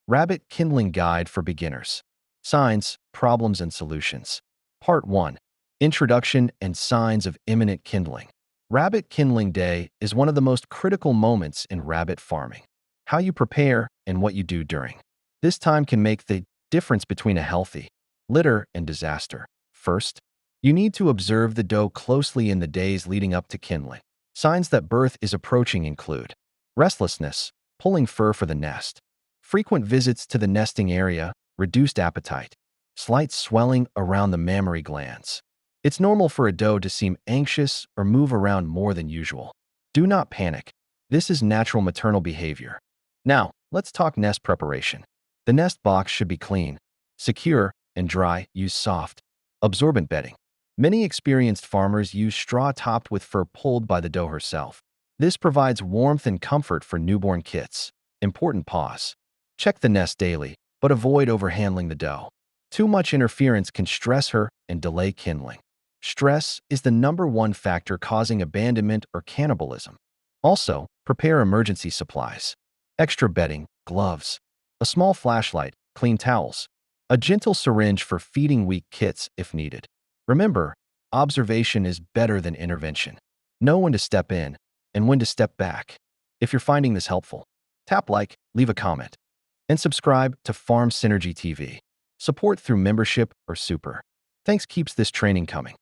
Rabbit Kindling Guide for Beginners. Signs, Problems, and Solutions. Part 1. Introduction and Signs of Imminent Kindling. Rabbit Kindling Day is one of the most critical moments in rabbit farming. How you prepare and what you do during this time can make the difference between a healthy litter and disaster. First, you need to observe the doe closely in the days leading up to kindling. Signs that birth is approaching include restlessness, pulling fur for the nest, frequent visits to the nesting area, reduced appetite, slight swelling around the mammary glands. It's normal for a doe to seem anxious or move around more than usual. Do not panic. This is natural maternal behavior. Now, let's talk nest preparation. The nest box should be clean, secure, and dry. Use soft, absorbent bedding. Many experienced farmers use straw topped with fur pulled by the doe herself. This provides warmth and comfort for newborn kits. Important pause. Check the nest daily, but avoid overhandling the doe. Too much interference can stress her and delay kindling. Stress is the #1 factor causing abandonment or cannibalism. Also, prepare emergency supplies. Extra bedding, gloves, a small flashlight, clean towels, a gentle syringe for feeding weak kits if needed. Remember, observation is better than intervention. Know when to step in and when to step back. If you're finding this helpful, tap like, leave a comment, and subscribe to Farm Synergy TV. Support through membership or super. Thanks keeps this training coming.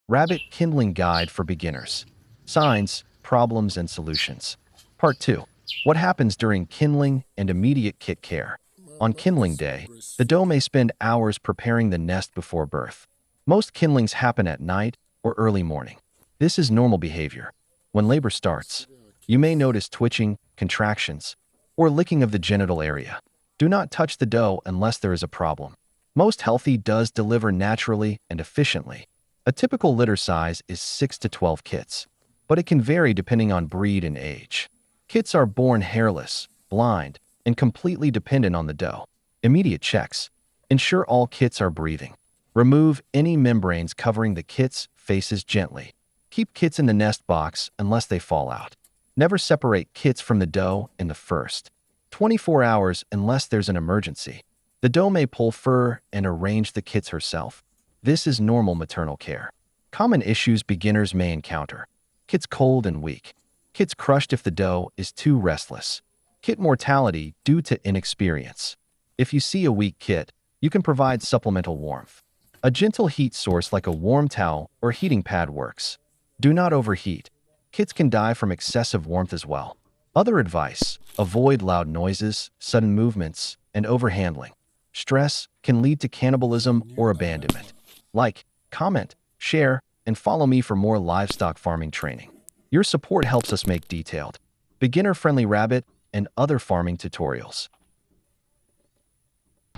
Rabbit Kindling Guide for Beginners. Signs, Problems, and Solutions. Part 2. What happens during kindling and immediate kit care. On kindling day, the doe may spend hours preparing the nest before birth. Most kindlings happen at night or early morning. This is normal behavior. When labor starts, you may notice twitching, contractions, or licking of the genital area. Do not touch the doe unless there is a problem. Most healthy does deliver naturally and efficiently. A typical litter size is 6 to 12 kits, but it can vary depending on breed and age. Kits are born hairless, blind, and completely dependent on the doe. Immediate checks. Ensure all kits are breathing. Remove any membranes covering the kits' faces gently. Keep kits in the nest box unless they fall out. Never separate kits from the doe in the first 24 hours unless there's an emergency. The doe may pull fur and arrange the kits herself. This is normal maternal care. Common issues beginners may encounter. Kits cold and weak. Kits crushed if the doe is too restless. Kit mortality due to inexperience. If you see a weak kit, you can provide supplemental warmth. A gentle heat source like a warm towel or heating pad works. Do not overheat. Kits can die from excessive warmth as well. Other advice: avoid loud noises, sudden movements, and overhandling. Stress can lead to cannibalism or abandonment. Like, comment, share, and follow me for more livestock farming training. Your support helps us make detailed, beginner-friendly rabbit and other farming tutorials.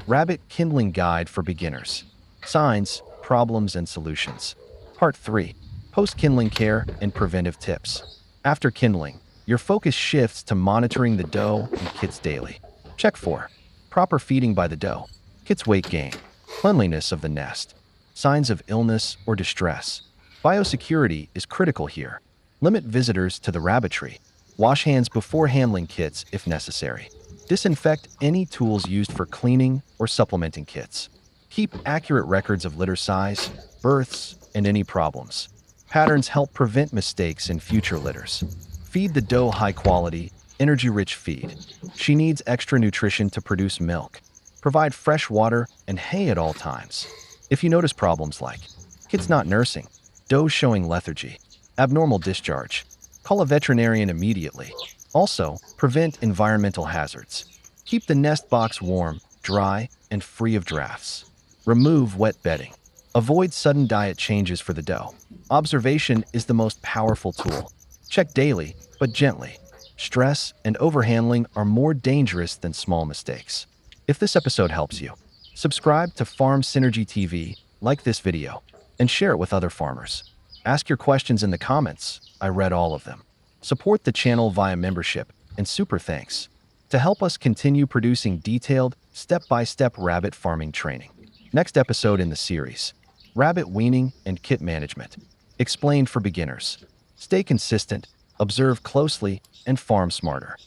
Rabbit Kindling Guide for Beginners. Signs, Problems, and Solutions. Part 3. Post-kindling care and preventive tips. After kindling, your focus shifts to monitoring the doe and kits daily. Check for proper feeding by the doe, kits weight gain, cleanliness of the nest, signs of illness or distress. Biosecurity is critical here. Limit visitors to the rabbitry. Wash hands before handling kits if necessary. Disinfect any tools used for cleaning or supplementing kits. Keep accurate records of litter size, births, and any problems. Patterns help prevent mistakes in future litters. Feed the doe high-quality, energy-rich feed. She needs extra nutrition to produce milk. Provide fresh water and hay at all times. If you notice problems like kits not nursing, doe showing lethargy, abnormal discharge, call a veterinarian immediately. Also, prevent environmental hazards. Keep the nest box warm, dry, and free of drafts. Remove wet bedding. Avoid sudden diet changes for the doe. Observation is the most powerful tool. Check daily, but gently. Stress and overhandling are more dangerous than small mistakes. If this episode helps you, subscribe to Farm Synergy TV, like this video, and share it with other farmers. Ask your questions in the comments. I read all of them. Support the channel via membership and super thanks to help us continue producing detailed, step-by-step rabbit farming training. Next episode in the series: Rabbit Weaning and Kit Management. Explained for beginners. Stay consistent, observe closely, and farm smarter.